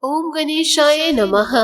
ओम गणेशाय नमः।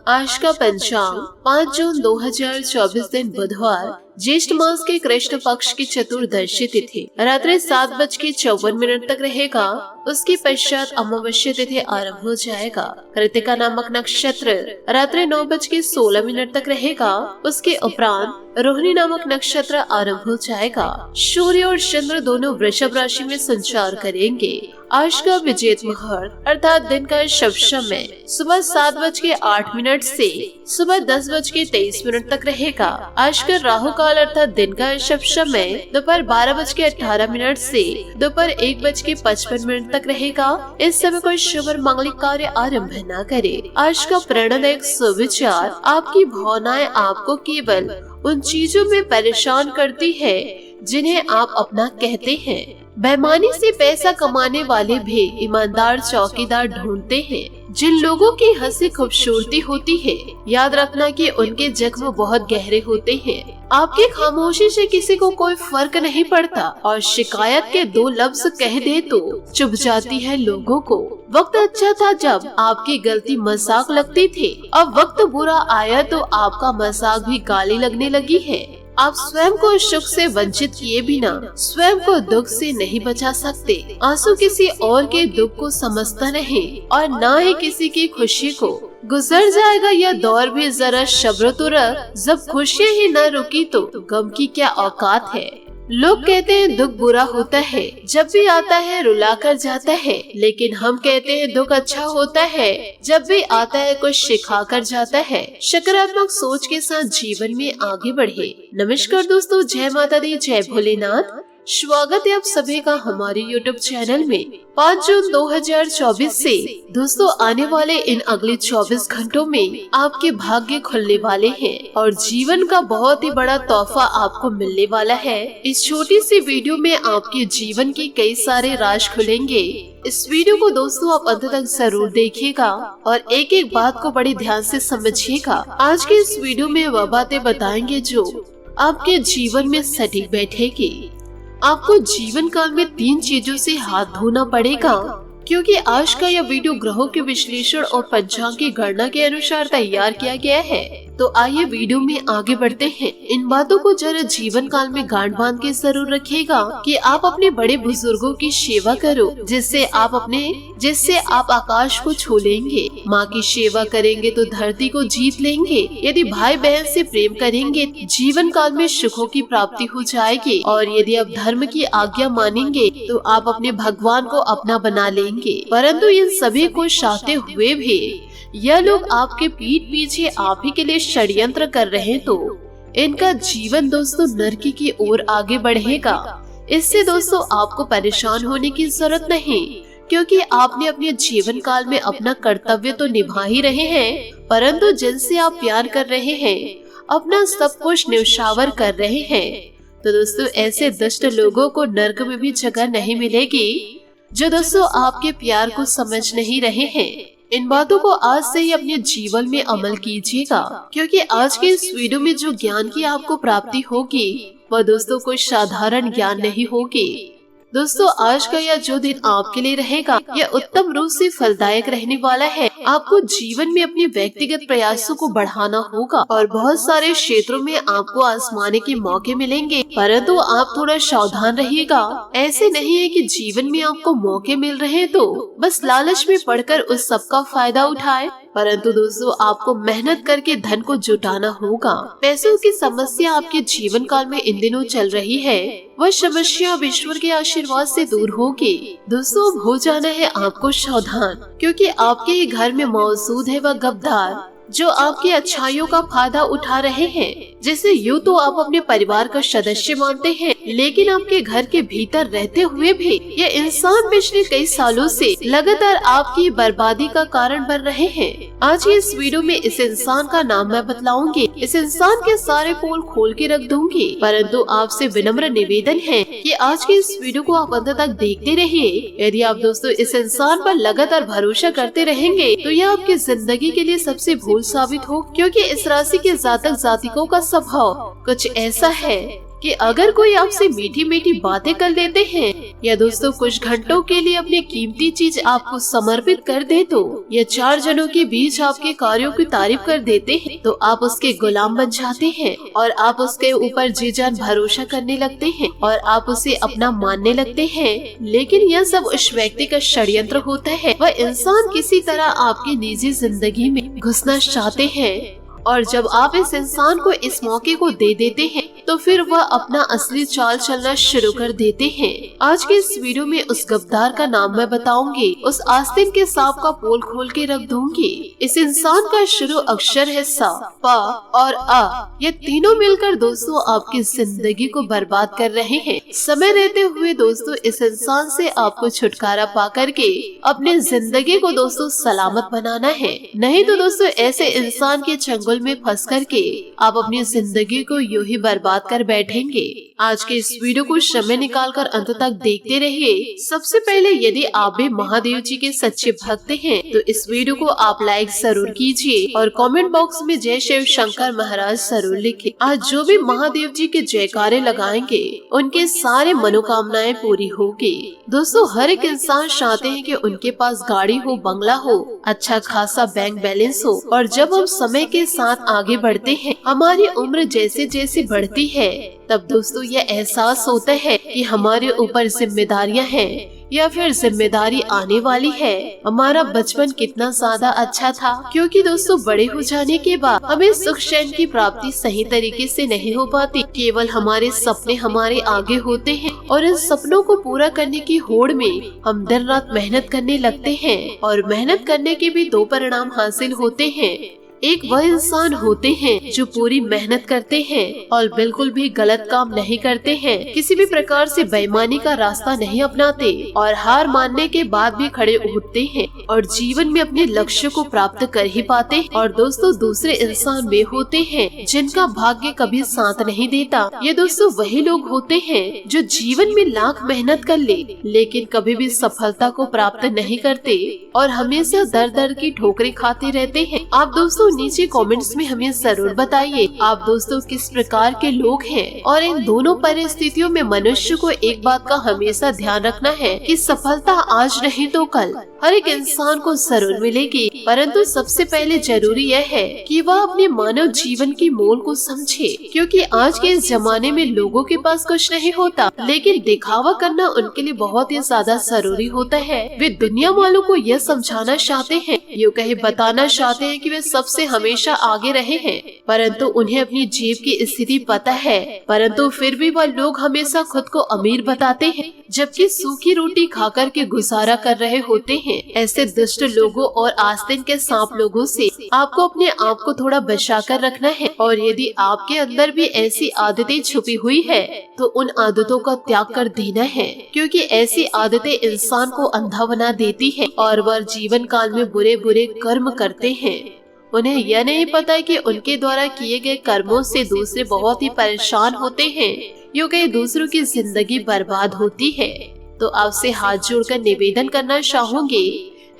आज का पंचांग 5 जून 2024 दिन बुधवार, ज्येष्ठ मास के कृष्ण पक्ष की चतुर्दशी तिथि रात्रि 7:54 तक रहेगा। उसके पश्चात अमावस्या तिथि आरंभ हो जाएगा। कृतिका नामक नक्षत्र रात्रि 9:16 तक रहेगा। उसके उपरांत रोहिणी नामक नक्षत्र आरंभ हो जाएगा। सूर्य और चंद्र दोनों वृषभ राशि में संचार करेंगे। आज का विजेत मुहूर्त अर्थात दिन का शुभ समय सुबह 7:08 से सुबह 10:23 तक रहेगा। आज का राहु काल अर्थात दिन का शुभ समय दोपहर 12:18 से दोपहर 1:55 तक रहेगा। इस समय कोई शुभ और मांगलिक कार्य आरंभ न करे। आज का प्रेरणादायक सुविचार, आपकी भावनाएं आपको केवल उन चीजों में परेशान करती है जिन्हें आप अपना कहते हैं। बेईमानी से पैसा कमाने वाले भी ईमानदार चौकीदार ढूंढते हैं। जिन लोगों की हंसी खूबसूरती होती है, याद रखना कि उनके जख्म बहुत गहरे होते हैं। आपकी खामोशी से किसी को कोई फर्क नहीं पड़ता और शिकायत के 2 लफ्ज कह दे तो चुभ जाती है लोगों को। वक्त अच्छा था जब आपकी गलती मजाक लगती थी। अब वक्त बुरा आया तो आपका मजाक भी गाली लगने लगी है। आप स्वयं को सुख से वंचित किए बिना स्वयं को दुख से नहीं बचा सकते। आंसू किसी और के दुख को समझता नहीं और न ही किसी की खुशी को। गुजर जाएगा यह दौर भी, जरा सब्र तो रख। जब खुशियाँ ही न रुकी तो गम की क्या औकात है। लोग कहते हैं दुख बुरा होता है, जब भी आता है रुला कर जाता है, लेकिन हम कहते हैं दुख अच्छा होता है, जब भी आता है कुछ सिखा कर जाता है। सकारात्मक सोच के साथ जीवन में आगे बढ़े। नमस्कार दोस्तों, जय माता दी, जय भोलेनाथ। स्वागत है आप सभी का हमारे YouTube चैनल में। 5 जून 2024 से दोस्तों आने वाले इन अगले 24 घंटों में आपके भाग्य खुलने वाले हैं और जीवन का बहुत ही बड़ा तोहफा आपको मिलने वाला है। इस छोटी सी वीडियो में आपके जीवन के कई सारे राज खुलेंगे। इस वीडियो को दोस्तों आप अंत तक जरूर देखिएगा और एक एक बात को बड़े ध्यान से समझिएगा। आज के इस वीडियो में वह बातें बताएंगे जो आपके जीवन में सटीक बैठेगी। आपको जीवन काल में 3 चीजों से हाथ धोना पड़ेगा, क्योंकि आज का यह वीडियो ग्रहों के विश्लेषण और पंचांग की गणना के अनुसार तैयार किया गया है। तो आइए वीडियो में आगे बढ़ते हैं। इन बातों को जरा जीवन काल में गांठ बांध के जरूर रखिएगा कि आप अपने बड़े बुजुर्गों की सेवा करो, जिससे आप आकाश को छू लेंगे। माँ की सेवा करेंगे तो धरती को जीत लेंगे। यदि भाई बहन से प्रेम करेंगे, जीवन काल में सुखों की प्राप्ति हो जाएगी। और यदि आप धर्म की आज्ञा मानेंगे तो आप अपने भगवान को अपना बना लेंगे। परंतु इन सभी को चाहते हुए भी यह लोग आपके पीठ पीछे आप ही के लिए षड्यंत्र कर रहे हैं, तो इनका जीवन दोस्तों नरकी की ओर आगे बढ़ेगा। इससे दोस्तों आपको परेशान होने की जरूरत नहीं, क्योंकि आपने अपने जीवन काल में अपना कर्तव्य तो निभा ही रहे हैं, परंतु जिनसे आप प्यार कर रहे हैं अपना सब कुछ न्यौछावर कर रहे हैं। तो दोस्तों ऐसे दुष्ट लोगों को नर्क में भी जगह नहीं मिलेगी, जो दोस्तों आपके प्यार को समझ नहीं रहे हैं। इन बातों को आज से ही अपने जीवन में अमल कीजिएगा, क्योंकि आज के इस वीडियो में जो ज्ञान की आपको प्राप्ति होगी वह दोस्तों कोई साधारण ज्ञान नहीं होगी। दोस्तों आज का यह जो दिन आपके लिए रहेगा यह उत्तम रूप से फलदायक रहने वाला है। आपको जीवन में अपने व्यक्तिगत प्रयासों को बढ़ाना होगा और बहुत सारे क्षेत्रों में आपको आजमाने के मौके मिलेंगे, परंतु आप थोड़ा सावधान रहिएगा। ऐसे नहीं है कि जीवन में आपको मौके मिल रहे हैं तो बस लालच में पड़कर उस सब का फायदा उठाए, परंतु दोस्तों आपको मेहनत करके धन को जुटाना होगा। पैसों की समस्या आपके जीवन काल में इन दिनों चल रही है, वह समस्या अब ईश्वर के आशीर्वाद से दूर होगी। दोस्तों अब हो जाना है आपको सावधान, क्योंकि आपके ही घर में मौजूद है वह गद्दार जो आपकी अच्छाइयों का फायदा उठा रहे हैं। जिसे यूँ तो आप अपने परिवार का सदस्य मानते हैं, लेकिन आपके घर के भीतर रहते हुए भी ये इंसान पिछले कई सालों से लगातार आपकी बर्बादी का कारण बन रहे हैं। आज की इस वीडियो में इस इंसान का नाम मैं बतलाऊंगी। इस इंसान के सारे पोल खोल के रख दूंगी, परंतु आपसे विनम्र निवेदन है कि आज की इस वीडियो को आप अंत तक देखते रहिए। यदि आप दोस्तों इस इंसान पर लगातार भरोसा करते रहेंगे तो यह आपकी जिंदगी के लिए सबसे भूल साबित हो, क्योंकि इस राशि के जातक जातिकों का स्वभाव कुछ ऐसा है कि अगर कोई आपसे मीठी मीठी बातें कर लेते हैं या दोस्तों कुछ घंटों के लिए अपनी कीमती चीज आपको समर्पित कर दे तो, या 4 जनों के बीच आपके कार्यों की तारीफ कर देते हैं तो आप उसके गुलाम बन जाते हैं और आप उसके ऊपर जी जान भरोसा करने लगते हैं और आप उसे अपना मानने लगते हैं। लेकिन यह सब उस व्यक्ति का षड्यंत्र होता है। वह इंसान किसी तरह आपकी निजी जिंदगी में घुसना चाहते हैं और जब आप इस इंसान को इस मौके को दे देते हैं तो फिर वह अपना असली चाल चलना शुरू कर देते हैं। आज के इस वीडियो में उस गद्दार का नाम मैं बताऊंगी, उस आस्तीन के सांप का पोल खोल के रख दूंगी। इस इंसान का शुरू अक्षर है सा, पा और आ। ये तीनों मिलकर दोस्तों आपकी जिंदगी को बर्बाद कर रहे हैं। समय रहते हुए दोस्तों इस इंसान से आपको छुटकारा पा करके अपने जिंदगी को दोस्तों सलामत बनाना है, नहीं तो दोस्तों ऐसे इंसान के चंगुल में फंस करके आप अपनी जिंदगी को यूं ही बर्बाद कर बैठेंगे। आज के इस वीडियो को समय निकालकर अंत तक देखते रहिए। सबसे पहले यदि आप भी महादेव जी के सच्चे भक्त हैं तो इस वीडियो को आप लाइक जरूर कीजिए और कमेंट बॉक्स में जय शिव शंकर महाराज जरूर लिखें। आज जो भी महादेव जी के जयकारे लगाएंगे उनके सारे मनोकामनाएं पूरी होगी। दोस्तों हर एक इंसान चाहते हैं कि उनके पास गाड़ी हो, बंगला हो, अच्छा खासा बैंक बैलेंस हो, और जब हम समय के साथ आगे बढ़ते हैं, हमारी उम्र जैसे जैसे बढ़ती है, तब दोस्तों यह एहसास होता है कि हमारे ऊपर जिम्मेदारियां हैं या फिर जिम्मेदारी आने वाली है। हमारा बचपन कितना ज्यादा अच्छा था, क्योंकि दोस्तों बड़े हो जाने के बाद हमें सुख चैन की प्राप्ति सही तरीके से नहीं हो पाती। केवल हमारे सपने हमारे आगे होते हैं और इन सपनों को पूरा करने की होड़ में हम दिन रात मेहनत करने लगते हैं और मेहनत करने के भी 2 परिणाम हासिल होते हैं। एक वह इंसान होते हैं जो पूरी मेहनत करते हैं और बिल्कुल भी गलत काम नहीं करते हैं, किसी भी प्रकार से बेईमानी का रास्ता नहीं अपनाते और हार मानने के बाद भी खड़े उठते हैं और जीवन में अपने लक्ष्य को प्राप्त कर ही पाते हैं। और दोस्तों दूसरे इंसान वे होते हैं जिनका भाग्य कभी साथ नहीं देता। ये दोस्तों वही लोग होते हैं जो जीवन में लाख मेहनत कर ले लेकिन कभी भी सफलता को प्राप्त नहीं करते और हमेशा दर दर की ठोकरें खाते रहते हैं। आप दोस्तों नीचे कमेंट्स में हमें जरूर बताइए आप दोस्तों किस प्रकार के लोग हैं। और इन दोनों परिस्थितियों में मनुष्य को एक बात का हमेशा ध्यान रखना है कि सफलता आज नहीं तो कल हर एक इंसान को जरूर मिलेगी, परंतु सबसे पहले जरूरी यह है कि वह अपने मानव जीवन की मोल को समझे, क्योंकि आज के इस जमाने में लोगों के पास कुछ नहीं होता लेकिन दिखावा करना उनके लिए बहुत ही ज्यादा जरूरी होता है। वे दुनिया वालों को यह समझाना चाहते हैं, यूँ कहे बताना चाहते हैं कि वे सबसे हमेशा आगे रहे हैं, परंतु उन्हें अपनी जेब की स्थिति पता है, परंतु फिर भी वह लोग हमेशा खुद को अमीर बताते हैं जबकि सूखी रोटी खाकर के गुजारा कर रहे होते हैं। ऐसे दुष्ट लोगों और आस्तीन के सांप लोगों से आपको अपने आप को थोड़ा बचा कर रखना है। और यदि आपके अंदर भी ऐसी आदतें छुपी हुई है तो उन आदतों का त्याग कर देना है, क्योंकि ऐसी आदतें इंसान को अंधा बना देती है और वह जीवन काल में बुरे बुरे कर्म करते हैं। उन्हें यह नहीं पता कि उनके द्वारा किए गए कर्मों से दूसरे बहुत ही परेशान होते हैं, यूँ कहीं दूसरों की जिंदगी बर्बाद होती है। तो आपसे हाथ जोड़कर निवेदन करना चाहूंगी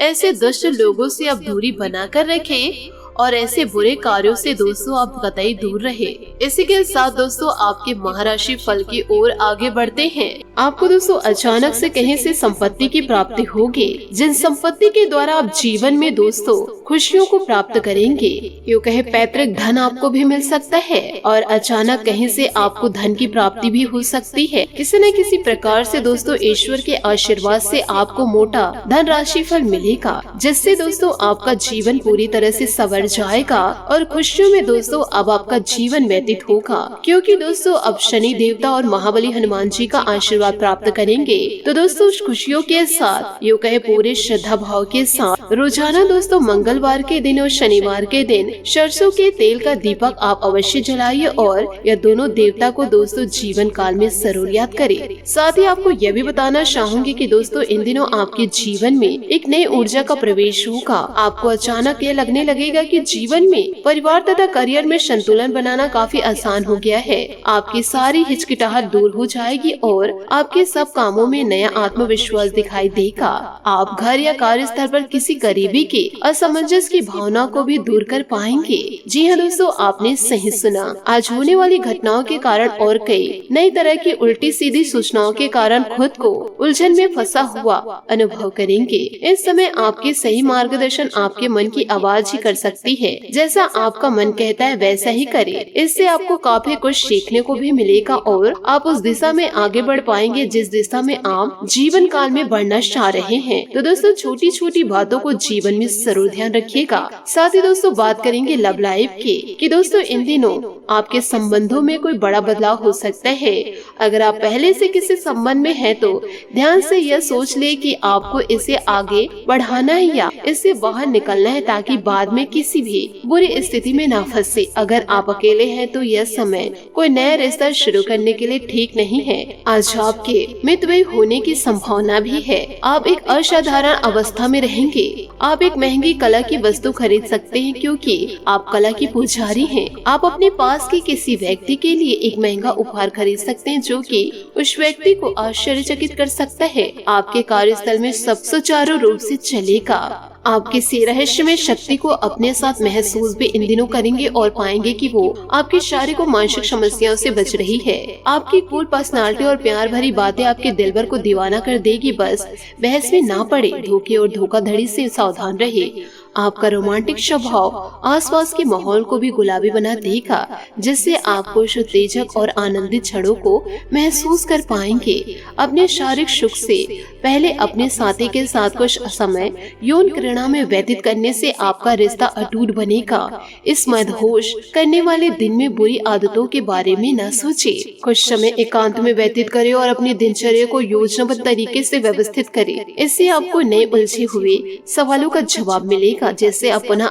ऐसे दुष्ट लोगों से आप दूरी बनाकर रखें और ऐसे बुरे कार्यों से दोस्तों आप कतई दूर रहे। इसी के साथ दोस्तों आपके महाराशि फल की ओर आगे बढ़ते हैं। आपको दोस्तों अचानक से कहीं से संपत्ति की प्राप्ति होगी, जिन संपत्ति के द्वारा आप जीवन में दोस्तों खुशियों को प्राप्त करेंगे। यूँ कहे पैतृक धन आपको भी मिल सकता है और अचानक कहीं से आपको धन की प्राप्ति भी हो सकती है। किसी न किसी प्रकार से दोस्तों ईश्वर के आशीर्वाद से आपको मोटा धन राशि फल मिलेगा, जिससे दोस्तों आपका जीवन पूरी तरह से संवर जाएगा और खुशियों में दोस्तों अब आपका जीवन व्यतीत होगा, क्योंकि दोस्तों अब शनि देवता और महाबली हनुमान जी का आशीर्वाद प्राप्त करेंगे। तो दोस्तों खुशियों के साथ यूँ कहे पूरे श्रद्धा भाव के साथ रोजाना दोस्तों मंगलवार के दिन और शनिवार के दिन सरसों के तेल का दीपक आप अवश्य जलाइए और यह दोनों देवता को दोस्तों जीवन काल में जरूर याद करें। साथ ही आपको यह भी बताना चाहूंगी कि दोस्तों इन दिनों आपके जीवन में एक नई ऊर्जा का प्रवेश होगा। आपको अचानक यह लगने लगेगा कि कि जीवन में परिवार तथा करियर में संतुलन बनाना काफी आसान हो गया है। आपकी सारी हिचकिचाहट दूर हो जाएगी और आपके सब कामों में नया आत्मविश्वास दिखाई देगा। आप घर या कार्यस्थल पर किसी करीबी के असमंजस की भावना को भी दूर कर पाएंगे। जी हाँ दोस्तों, आपने सही सुना। आज होने वाली घटनाओं के कारण और कई नई तरह की उल्टी सीधी सूचनाओं के कारण खुद को उलझन में फंसा हुआ अनुभव करेंगे। इस समय आपके सही मार्गदर्शन आपके मन की आवाज ही कर सकती है। जैसा आपका मन कहता है वैसा ही करें। इससे आपको काफी कुछ सीखने को भी मिलेगा और आप उस दिशा में आगे बढ़ पाएंगे जिस दिशा में आप जीवन काल में बढ़ना चाह रहे हैं। तो दोस्तों, छोटी छोटी बातों को जीवन में जरूर ध्यान रखिएगा। साथ ही दोस्तों, बात करेंगे लव लाइफ की कि दोस्तों इन दिनों आपके संबंधों में कोई बड़ा बदलाव हो सकता है। अगर आप पहले से किसी संबंध में हैं तो ध्यान से यह सोच ले कि आपको इसे आगे बढ़ाना है या इससे बाहर निकलना है, ताकि बाद में किसी भी बुरी स्थिति में ना फंसे। अगर आप अकेले हैं तो यह समय कोई नया रिश्ता शुरू करने के लिए ठीक नहीं है। आज आपके मितव्यय होने की संभावना भी है। आप एक असाधारण अवस्था में रहेंगे। आप एक महंगी कला की वस्तु खरीद सकते हैं क्योंकि आप कला की पुजारी हैं। आप अपने पास के किसी व्यक्ति के लिए एक महंगा उपहार खरीद सकते हैं जो कि उस व्यक्ति को आश्चर्यचकित कर सकता है। आपके कार्यस्थल में सब सुचारू रूप से चलेगा। आप किसी रहस्यमय शक्ति को अपने साथ महसूस भी इन दिनों करेंगे और पाएंगे कि वो आपकी शारीरिक और मानसिक समस्याओं से बच रही है। आपकी कूल पर्सनालिटी और प्यार भरी बातें आपके दिलबर को दीवाना कर देगी। बस बहस में ना पड़े, धोखे और धोखाधड़ी से सावधान रहे। आपका रोमांटिक स्वभाव आसपास के माहौल को भी गुलाबी बना देगा, जिससे आप कुछ उत्तेजक और आनंदित क्षणों को महसूस कर पाएंगे। अपने शारीरिक सुख से पहले अपने साथी के साथ कुछ समय यौन क्रीड़ा में व्यतीत करने से आपका रिश्ता अटूट बनेगा। इस मदहोश करने वाले दिन में बुरी आदतों के बारे में न सोचे। कुछ समय एकांत में व्यतीत करें और अपनी दिनचर्या को योजनाबद्ध तरीके से व्यवस्थित करें। इससे आपको नए उलझे हुए सवालों का जवाब मिलेगा, जिससे अपना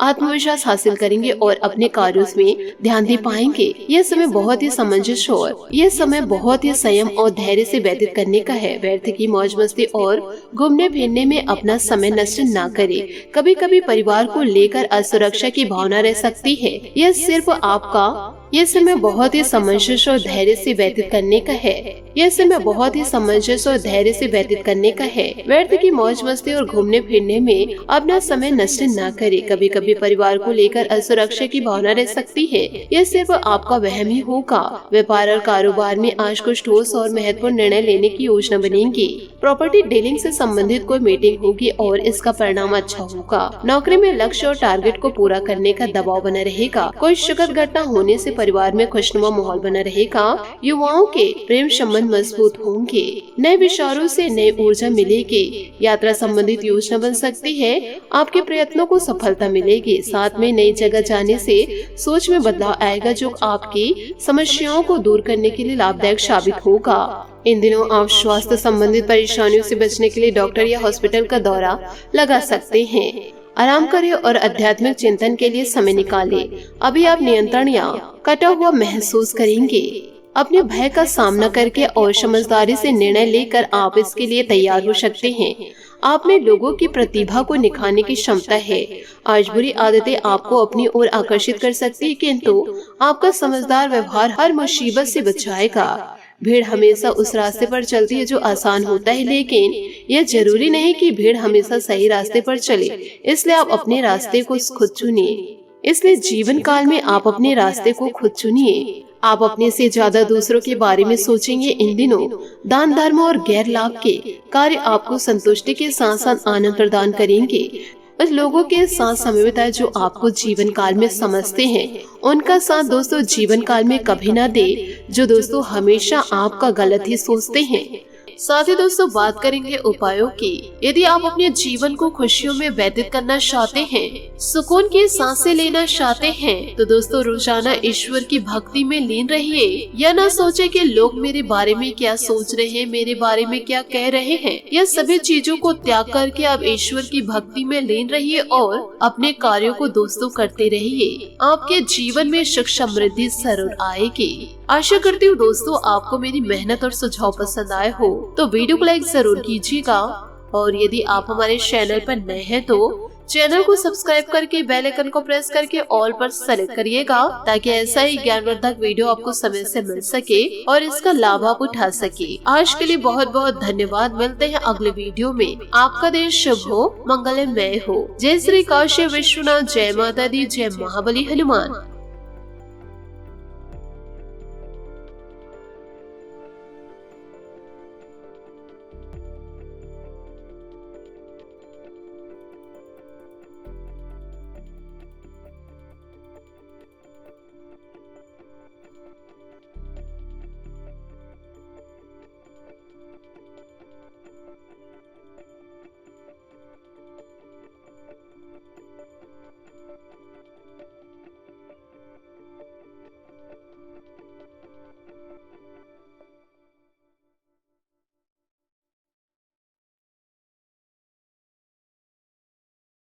आत्मविश्वास हासिल करेंगे और अपने कार्यों में ध्यान दे पाएंगे। यह समय बहुत ही समंजस और यह समय बहुत ही संयम और धैर्य से व्यतीत करने का है। व्यर्थ की मौज मस्ती और घूमने फिरने में अपना समय नष्ट ना करे। कभी कभी परिवार को लेकर असुरक्षा की भावना रह सकती है। यह सिर्फ आपका यह समय बहुत ही समंजस और धैर्य से व्यतीत करने का है। यह समय बहुत ही समंजस और धैर्य से व्यतीत करने का है। व्यर्थ की मौज मस्ती और घूमने फिरने में अपना समय नष्ट न करे। कभी कभी परिवार को लेकर असुरक्षा की भावना रह सकती है। यह सिर्फ आपका वहम ही होगा। व्यापार और कारोबार में आज कुछ ठोस और महत्वपूर्ण निर्णय लेने की योजना बनेगी। प्रॉपर्टी डीलिंग से संबंधित कोई मीटिंग होगी और इसका परिणाम अच्छा होगा। नौकरी में लक्ष्य और टारगेट को पूरा करने का दबाव बना रहेगा। कोई सुखद घटना होने से परिवार में खुशनुमा माहौल बना रहेगा। युवाओं के प्रेम संबंध मजबूत होंगे। नए विचारों से नई ऊर्जा मिलेगी। यात्रा संबंधित योजना बन सकती है। आपके प्रयत्नों को सफलता मिलेगी। साथ में नई जगह जाने से सोच में बदलाव आएगा जो आपकी समस्याओं को दूर करने के लिए लाभदायक साबित होगा। इन दिनों आप स्वास्थ्य संबंधित परेशानियों से बचने के लिए डॉक्टर या हॉस्पिटल का दौरा लगा सकते हैं। आराम करें और आध्यात्मिक चिंतन के लिए समय निकालें। अभी आप नियंत्रण या कटा हुआ महसूस करेंगे। अपने भय का सामना करके और समझदारी से निर्णय लेकर आप इसके लिए तैयार हो सकते हैं। आप में लोगों की प्रतिभा को निखारने की क्षमता है। आज बुरी आदतें आपको अपनी ओर आकर्षित कर सकती है, किंतु आपका समझदार व्यवहार हर मुसीबत से बचाएगा। भीड़ हमेशा उस रास्ते पर चलती है जो आसान होता है, लेकिन यह जरूरी नहीं कि भीड़ हमेशा सही रास्ते पर चले। इसलिए आप अपने रास्ते को खुद चुनिए। इसलिए जीवन काल में आप अपने रास्ते को खुद चुनिए। आप अपने से ज्यादा दूसरों के बारे में सोचेंगे। इन दिनों दान धर्म और गैर लाभ के कार्य आपको संतुष्टि के साथ साथ आनंद प्रदान करेंगे। उस लोगों के साथ समय बिताएं जो आपको जीवन काल में समझते हैं। उनका साथ दोस्तों जीवन काल में कभी ना दे जो दोस्तों हमेशा आपका गलत ही सोचते हैं। साथ ही दोस्तों बात करेंगे उपायों की। यदि आप अपने जीवन को खुशियों में व्यतीत करना चाहते हैं, सुकून की सांसें लेना चाहते हैं, तो दोस्तों रोजाना ईश्वर की भक्ति में लीन रहिए। यह ना सोचे कि लोग मेरे बारे में क्या सोच रहे हैं, मेरे बारे में क्या कह रहे हैं। यह सभी चीजों को त्याग करके आप ईश्वर की भक्ति में लीन रहिए और अपने कार्यों को दोस्तों करते रहिए। आपके जीवन में सुख समृद्धि जरूर आएगी। आशा करती हूँ दोस्तों आपको मेरी मेहनत और सुझाव पसंद आए हो तो वीडियो को लाइक जरूर कीजिएगा और यदि आप हमारे चैनल पर नए हैं तो चैनल को सब्सक्राइब करके बेल आइकन को प्रेस करके ऑल पर सेलेक्ट करिएगा, ताकि ऐसा ही ज्ञानवर्धक वीडियो आपको समय से मिल सके और इसका लाभ आप उठा सके। आज के लिए बहुत बहुत धन्यवाद। मिलते हैं अगले वीडियो में। आपका दिन शुभ हो, मंगलमय हो। जय श्री काशी विश्वनाथ, जय माता दी, जय महाबली हनुमान।